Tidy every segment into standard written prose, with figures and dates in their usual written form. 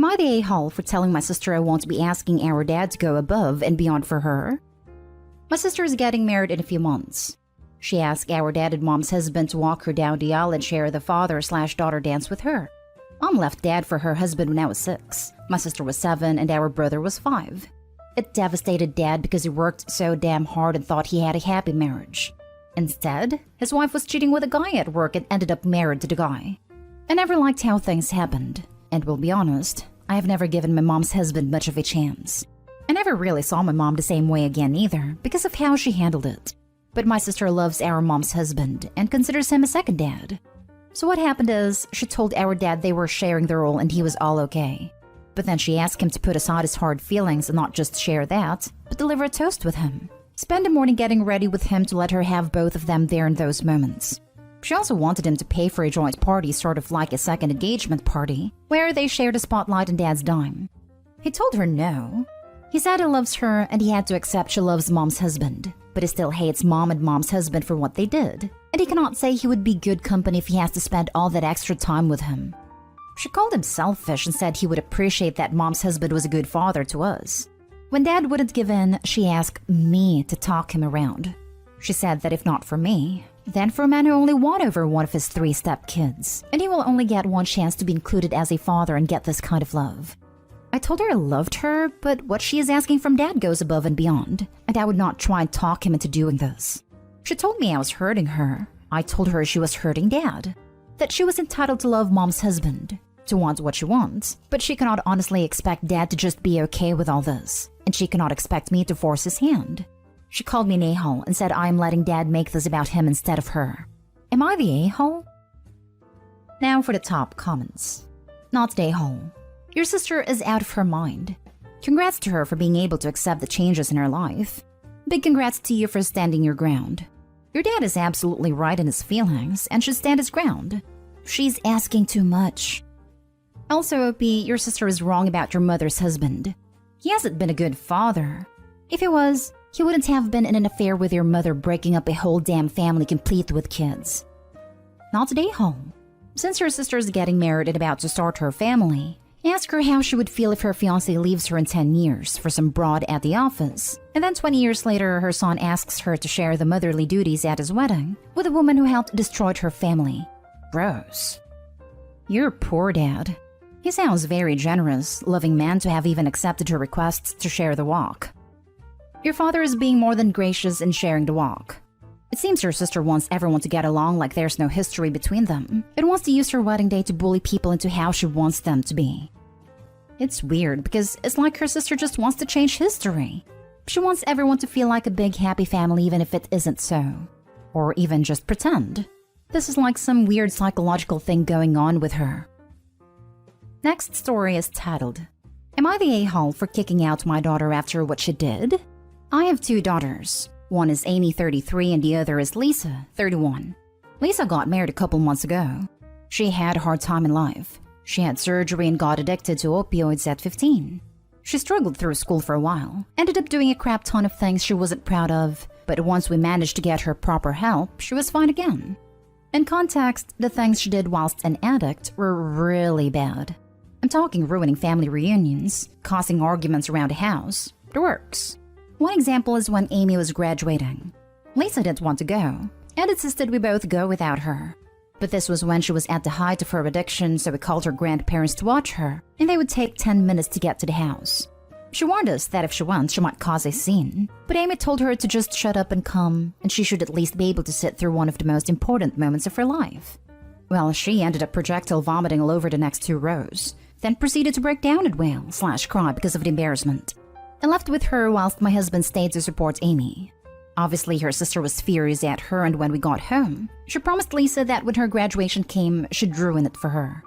Am I the a-hole for telling my sister I won't be asking our dad to go above and beyond for her? My sister is getting married in a few months. She asked our dad and mom's husband to walk her down the aisle and share the father/daughter dance with her. Mom left dad for her husband when I was 6. My sister was 7 and our brother was 5. It devastated dad because he worked so damn hard and thought he had a happy marriage. Instead, his wife was cheating with a guy at work and ended up married to the guy. I never liked how things happened, and will be honest, I have never given my mom's husband much of a chance. I never really saw my mom the same way again either because of how she handled it. But my sister loves our mom's husband and considers him a second dad. So what happened is, she told our dad they were sharing the role and he was all okay. But then she asked him to put aside his hard feelings and not just share that, but deliver a toast with him. Spend the morning getting ready with him to let her have both of them there in those moments. She also wanted him to pay for a joint party, sort of like a second engagement party, where they shared a spotlight and dad's dime. He told her no. He said he loves her and he had to accept she loves mom's husband, but he still hates mom and mom's husband for what they did. And he cannot say he would be good company if he has to spend all that extra time with him. She called him selfish and said he would appreciate that mom's husband was a good father to us. When dad wouldn't give in, she asked me to talk him around. She said that if not for me, then for a man who only won over one of his 3 step-kids, and he will only get one chance to be included as a father and get this kind of love. I told her I loved her, but what she is asking from dad goes above and beyond, and I would not try and talk him into doing this. She told me I was hurting her. I told her she was hurting dad. That she was entitled to love mom's husband, to want what she wants, but she cannot honestly expect dad to just be okay with all this, and she cannot expect me to force his hand. She called me an a-hole and said I am letting dad make this about him instead of her. Am I the a-hole? Now for the top comments. Not the a-hole. Your sister is out of her mind. Congrats to her for being able to accept the changes in her life. Big congrats to you for standing your ground. Your dad is absolutely right in his feelings and should stand his ground. She's asking too much. Also, OP, your sister is wrong about your mother's husband. He hasn't been a good father. If he was, he wouldn't have been in an affair with your mother, breaking up a whole damn family complete with kids. Not today, home. Since your sister is getting married and about to start her family, ask her how she would feel if her fiancé leaves her in 10 years for some broad at the office, and then 20 years later her son asks her to share the motherly duties at his wedding with a woman who helped destroy her family. Gross. You're poor dad. He sounds very generous, loving man to have even accepted her requests to share the walk. Your father is being more than gracious in sharing the walk. It seems your sister wants everyone to get along like there's no history between them, and wants to use her wedding day to bully people into how she wants them to be. It's weird because it's like her sister just wants to change history. She wants everyone to feel like a big happy family even if it isn't so. Or even just pretend. This is like some weird psychological thing going on with her. Next story is titled, Am I the a-hole for kicking out my daughter after what she did? I have 2 daughters. One is Amy, 33, and the other is Lisa, 31. Lisa got married a couple months ago. She had a hard time in life. She had surgery and got addicted to opioids at 15. She struggled through school for a while, ended up doing a crap ton of things she wasn't proud of, but once we managed to get her proper help, she was fine again. In context, the things she did whilst an addict were really bad. I'm talking ruining family reunions, causing arguments around the house, the works. One example is when Amy was graduating. Lisa didn't want to go, and insisted we both go without her. But this was when she was at the height of her addiction, so we called her grandparents to watch her, and they would take 10 minutes to get to the house. She warned us that if she went, she might cause a scene, but Amy told her to just shut up and come, and she should at least be able to sit through one of the most important moments of her life. Well, she ended up projectile vomiting all over the next 2 rows, then proceeded to break down and wail/cry because of the embarrassment. I left with her whilst my husband stayed to support Amy. Obviously, her sister was furious at her, and when we got home, she promised Lisa that when her graduation came, she'd ruin it for her.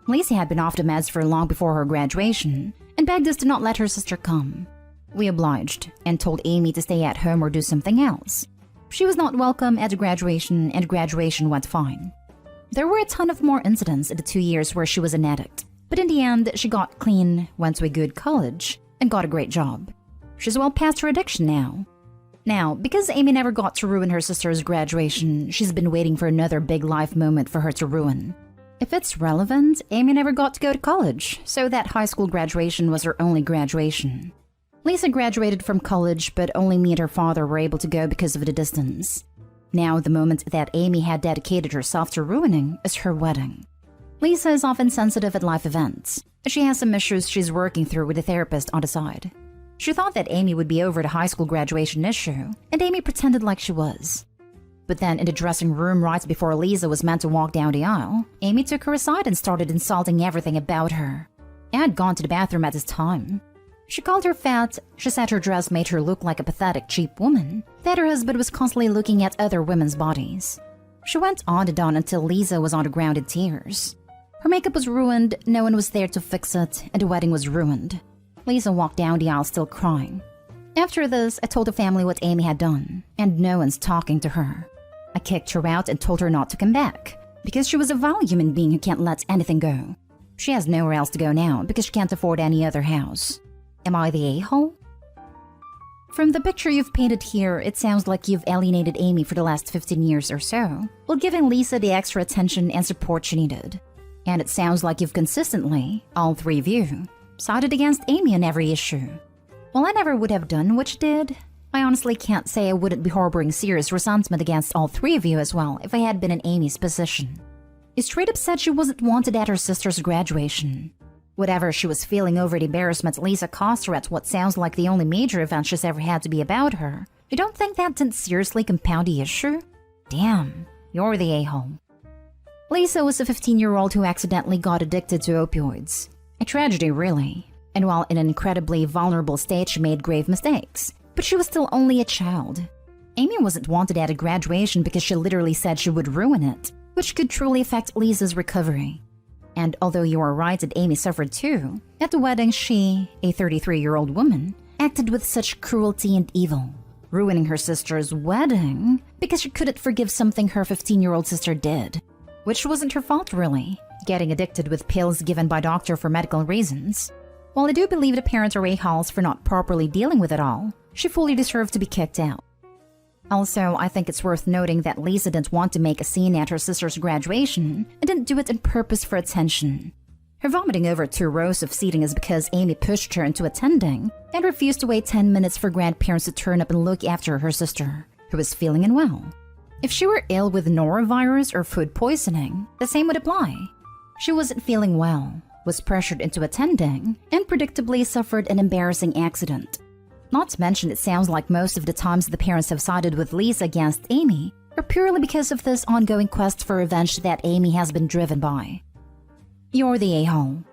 Lisa had been off the meds for long before her graduation, and begged us to not let her sister come. We obliged, and told Amy to stay at home or do something else. She was not welcome at the graduation, and graduation went fine. There were a ton of more incidents in the 2 years where she was an addict, but in the end, she got clean, went to a good college, and got a great job. She's well past her addiction now. Now, because Amy never got to ruin her sister's graduation, she's been waiting for another big life moment for her to ruin. If it's relevant, Amy never got to go to college, so that high school graduation was her only graduation. Lisa graduated from college, but only me and her father were able to go because of the distance. Now, the moment that Amy had dedicated herself to ruining is her wedding. Lisa is often sensitive at life events. She has some issues she's working through with a therapist on the side. She thought that Amy would be over the high school graduation issue, and Amy pretended like she was. But then in the dressing room right before Lisa was meant to walk down the aisle, Amy took her aside and started insulting everything about her. I had gone to the bathroom at this time. She called her fat, she said her dress made her look like a pathetic, cheap woman, that her husband was constantly looking at other women's bodies. She went on and on until Lisa was on the ground in tears. Her makeup was ruined, no one was there to fix it, and the wedding was ruined. Lisa walked down the aisle still crying. After this, I told the family what Amy had done, and no one's talking to her. I kicked her out and told her not to come back, because she was a vile human being who can't let anything go. She has nowhere else to go now because she can't afford any other house. Am I the a-hole? From the picture you've painted here, it sounds like you've alienated Amy for the last 15 years or so, while giving Lisa the extra attention and support she needed. And it sounds like you've consistently, all three of you, sided against Amy on every issue. While I never would have done what you did, I honestly can't say I wouldn't be harboring serious resentment against all three of you as well if I had been in Amy's position. You straight up said she wasn't wanted at her sister's graduation. Whatever she was feeling over the embarrassment Lisa caused her at what sounds like the only major event she's ever had to be about her, you don't think that didn't seriously compound the issue? Damn, you're the a-hole. Lisa was a 15-year-old who accidentally got addicted to opioids. A tragedy, really. And while in an incredibly vulnerable state, she made grave mistakes. But she was still only a child. Amy wasn't wanted at a graduation because she literally said she would ruin it, which could truly affect Lisa's recovery. And although you are right that Amy suffered too, at the wedding she, a 33-year-old woman, acted with such cruelty and evil, ruining her sister's wedding because she couldn't forgive something her 15-year-old sister did. Which wasn't her fault really, getting addicted with pills given by doctor for medical reasons. While I do believe the parents are a-holes for not properly dealing with it all, she fully deserved to be kicked out. Also, I think it's worth noting that Lisa didn't want to make a scene at her sister's graduation and didn't do it on purpose for attention. Her vomiting over 2 rows of seating is because Amy pushed her into attending and refused to wait 10 minutes for grandparents to turn up and look after her sister, who was feeling unwell. If she were ill with norovirus or food poisoning, the same would apply. She wasn't feeling well, was pressured into attending, and predictably suffered an embarrassing accident. Not to mention, it sounds like most of the times the parents have sided with Lisa against Amy are purely because of this ongoing quest for revenge that Amy has been driven by. You're the a-hole.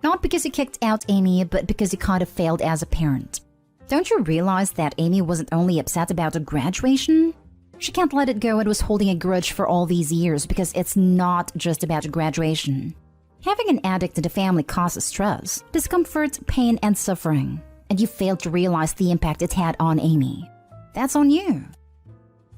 Not because you kicked out Amy, but because you kind of failed as a parent. Don't you realize that Amy wasn't only upset about a graduation? She can't let it go and was holding a grudge for all these years because it's not just about a graduation. Having an addict in the family causes stress, discomfort, pain, and suffering. And you failed to realize the impact it had on Amy. That's on you.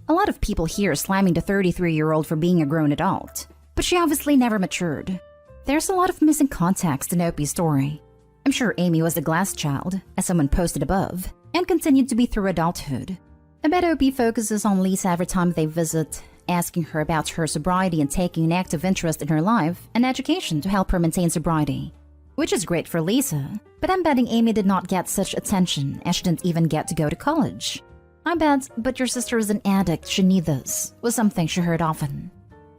A lot of people here are slamming the 33-year-old for being a grown adult, but she obviously never matured. There's a lot of missing context in Opie's story. I'm sure Amy was the glass child, as someone posted above, and continued to be through adulthood. I bet Opie focuses on Lisa every time they visit, asking her about her sobriety and taking an active interest in her life and education to help her maintain sobriety. Which is great for Lisa, but I'm betting Amy did not get such attention as she didn't even get to go to college. I bet, but your sister is an addict, she needs this, was something she heard often.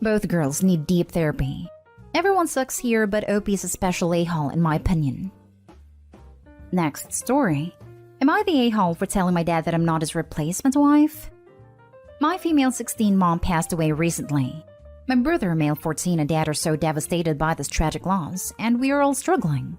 Both girls need deep therapy. Everyone sucks here, but Opie is a special a-hole in my opinion. Next story. Am I the a-hole for telling my dad that I'm not his replacement wife? My female 16 mom passed away recently. My brother, male 14, and dad are so devastated by this tragic loss, and we are all struggling.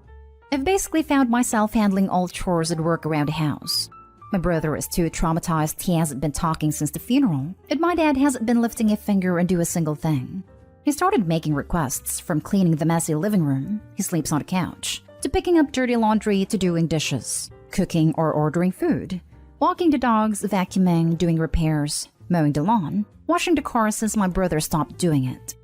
I've basically found myself handling all chores and work around the house. My brother is too traumatized, he hasn't been talking since the funeral, and my dad hasn't been lifting a finger and do a single thing. He started making requests, from cleaning the messy living room, he sleeps on a couch, to picking up dirty laundry to doing dishes, cooking or ordering food, walking the dogs, vacuuming, doing repairs, mowing the lawn, washing the car since my brother stopped doing it.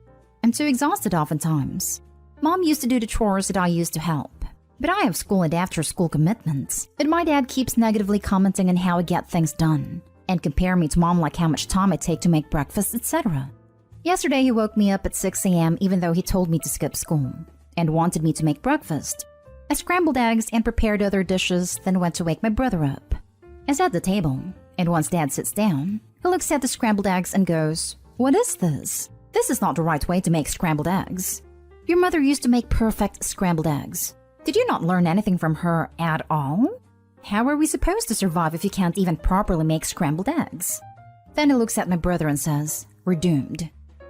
I'm too exhausted oftentimes. Mom used to do the chores that I used to help, but I have school and after-school commitments, and my dad keeps negatively commenting on how I get things done, and compare me to mom like how much time I take to make breakfast, etc. Yesterday, he woke me up at 6 a.m. even though he told me to skip school and wanted me to make breakfast. I scrambled eggs and prepared other dishes, then went to wake my brother up. I sat at the table, and once Dad sits down, he looks at the scrambled eggs and goes, "What is this? This is not the right way to make scrambled eggs. Your mother used to make perfect scrambled eggs. Did you not learn anything from her at all? How are we supposed to survive if you can't even properly make scrambled eggs?" Then he looks at my brother and says, "We're doomed."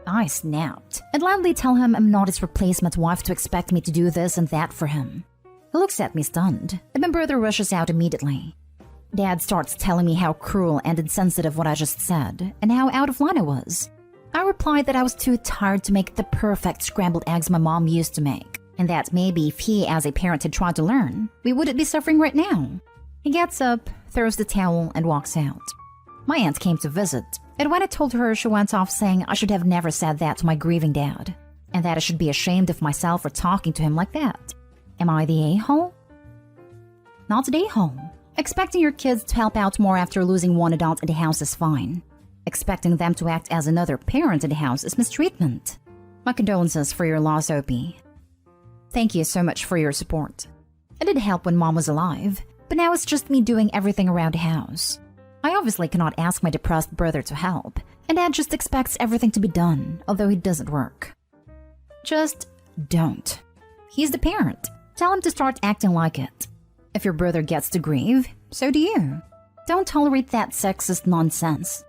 I snapped and loudly tell him I'm not his replacement wife to expect me to do this and that for him. He looks at me stunned, and my brother rushes out immediately. Dad starts telling me how cruel and insensitive what I just said, and how out of line I was. I replied that I was too tired to make the perfect scrambled eggs my mom used to make, and that maybe if he as a parent had tried to learn, we wouldn't be suffering right now. He gets up, throws the towel, and walks out. My aunt came to visit, and when I told her, she went off saying I should have never said that to my grieving dad, and that I should be ashamed of myself for talking to him like that. Am I the a-hole? Not the a-hole. Expecting your kids to help out more after losing one adult in the house is fine. Expecting them to act as another parent in the house is mistreatment. My condolences for your loss, Opie. Thank you so much for your support. I did help when Mom was alive, but now it's just me doing everything around the house. I obviously cannot ask my depressed brother to help, and Dad just expects everything to be done, although it doesn't work. Just don't. He's the parent. Tell him to start acting like it. If your brother gets to grieve, so do you. Don't tolerate that sexist nonsense.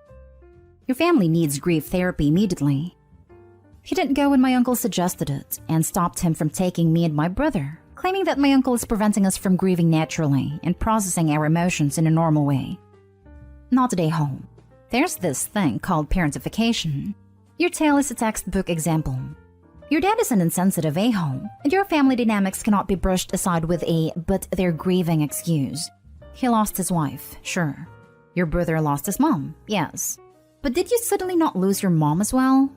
Your family needs grief therapy immediately. He didn't go when my uncle suggested it and stopped him from taking me and my brother, claiming that my uncle is preventing us from grieving naturally and processing our emotions in a normal way. Not today, home. There's this thing called parentification. Your tale is a textbook example. Your dad is an insensitive a-hole, and your family dynamics cannot be brushed aside with a "but they're grieving" excuse. He lost his wife, sure. Your brother lost his mom, yes. But did you suddenly not lose your mom as well?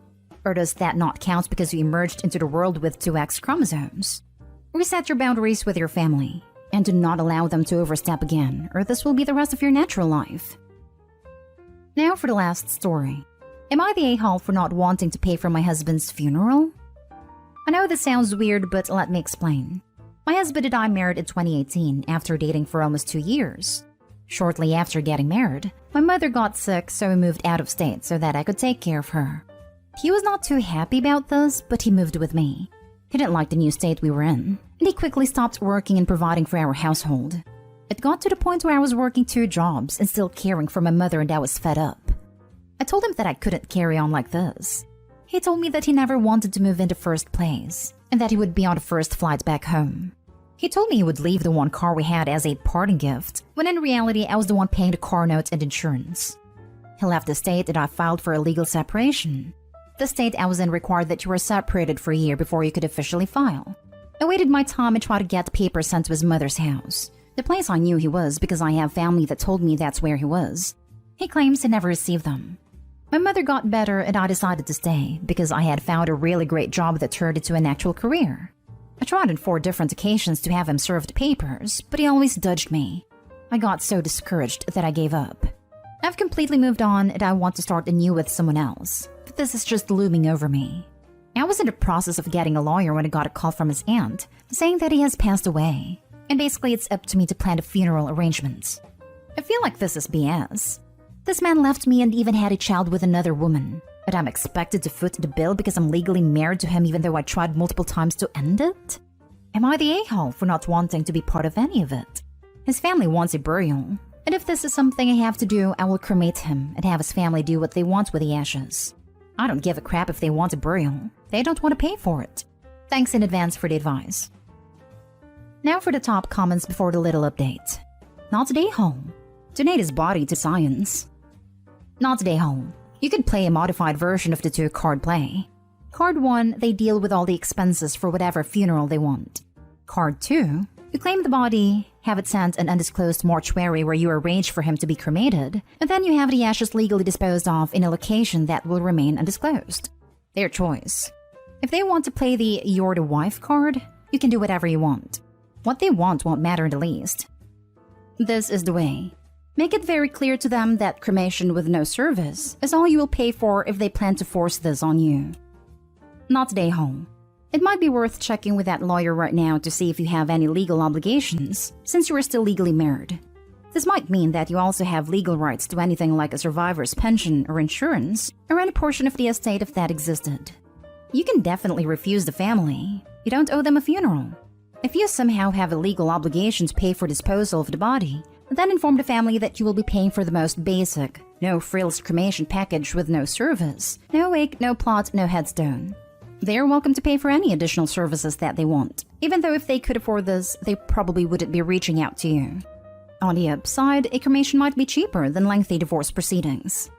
Or does that not count because you emerged into the world with 2X chromosomes? Reset your boundaries with your family, and do not allow them to overstep again, or this will be the rest of your natural life. Now for the last story. Am I the a-hole for not wanting to pay for my husband's funeral? I know this sounds weird, but let me explain. My husband and I married in 2018 after dating for almost 2 years. Shortly after getting married, my mother got sick, so we moved out of state so that I could take care of her. He was not too happy about this, but he moved with me. He didn't like the new state we were in, and he quickly stopped working and providing for our household. It got to the point where I was working 2 jobs and still caring for my mother, and I was fed up. I told him that I couldn't carry on like this. He told me that he never wanted to move in the first place, and that he would be on the first flight back home. He told me he would leave the one car we had as a parting gift, when in reality I was the one paying the car note and insurance. He left the state and I filed for a legal separation. The state I was in required that you were separated for a year before you could officially file. I waited my time and tried to get papers sent to his mother's house, the place I knew he was because I have family that told me that's where he was. He claims he never received them. My mother got better and I decided to stay because I had found a really great job that turned into an actual career. I tried on 4 different occasions to have him serve the papers, but he always dodged me. I got so discouraged that I gave up. I've completely moved on and I want to start anew with someone else, but this is just looming over me. I was in the process of getting a lawyer when I got a call from his aunt saying that he has passed away, and basically it's up to me to plan the funeral arrangements. I feel like this is BS. This man left me and even had a child with another woman, but I'm expected to foot the bill because I'm legally married to him even though I tried multiple times to end it? Am I the a-hole for not wanting to be part of any of it? His family wants a burial, and if this is something I have to do, I will cremate him and have his family do what they want with the ashes. I don't give a crap if they want a burial. They don't want to pay for it. Thanks in advance for the advice. Now for the top comments before the little update. Not the a-hole. Donate his body to science. Not the a-hole. You could play a modified version of the 2-card play. Card 1, they deal with all the expenses for whatever funeral they want. Card 2, you claim the body, have it sent an undisclosed mortuary where you arrange for him to be cremated, and then you have the ashes legally disposed of in a location that will remain undisclosed. Their choice. If they want to play the "you're the wife" card, you can do whatever you want. What they want won't matter in the least. This is the way. Make it very clear to them that cremation with no service is all you will pay for if they plan to force this on you. Not stay home. It might be worth checking with that lawyer right now to see if you have any legal obligations, since you are still legally married. This might mean that you also have legal rights to anything like a survivor's pension or insurance, or any portion of the estate if that existed. You can definitely refuse the family. You don't owe them a funeral. If you somehow have a legal obligation to pay for disposal of the body, then inform the family that you will be paying for the most basic, no-frills cremation package with no service, no wake, no plot, no headstone. They are welcome to pay for any additional services that they want, even though if they could afford this, they probably wouldn't be reaching out to you. On the upside, a cremation might be cheaper than lengthy divorce proceedings.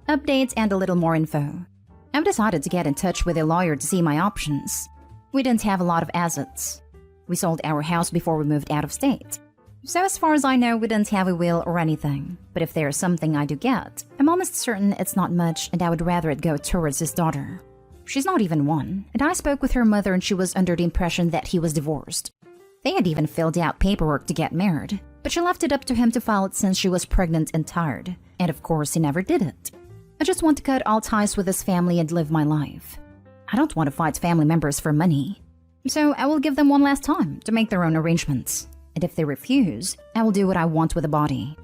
Updates and a little more info. I've decided to get in touch with a lawyer to see my options. We didn't have a lot of assets. We sold our house before we moved out of state. So as far as I know, we didn't have a will or anything. But if there's something I do get, I'm almost certain it's not much and I would rather it go towards his daughter. She's not even 1, and I spoke with her mother and she was under the impression that he was divorced. They had even filled out paperwork to get married, but she left it up to him to file it since she was pregnant and tired, and of course he never did it. I just want to cut all ties with his family and live my life. I don't want to fight family members for money. So I will give them one last time to make their own arrangements, and if they refuse, I will do what I want with the body.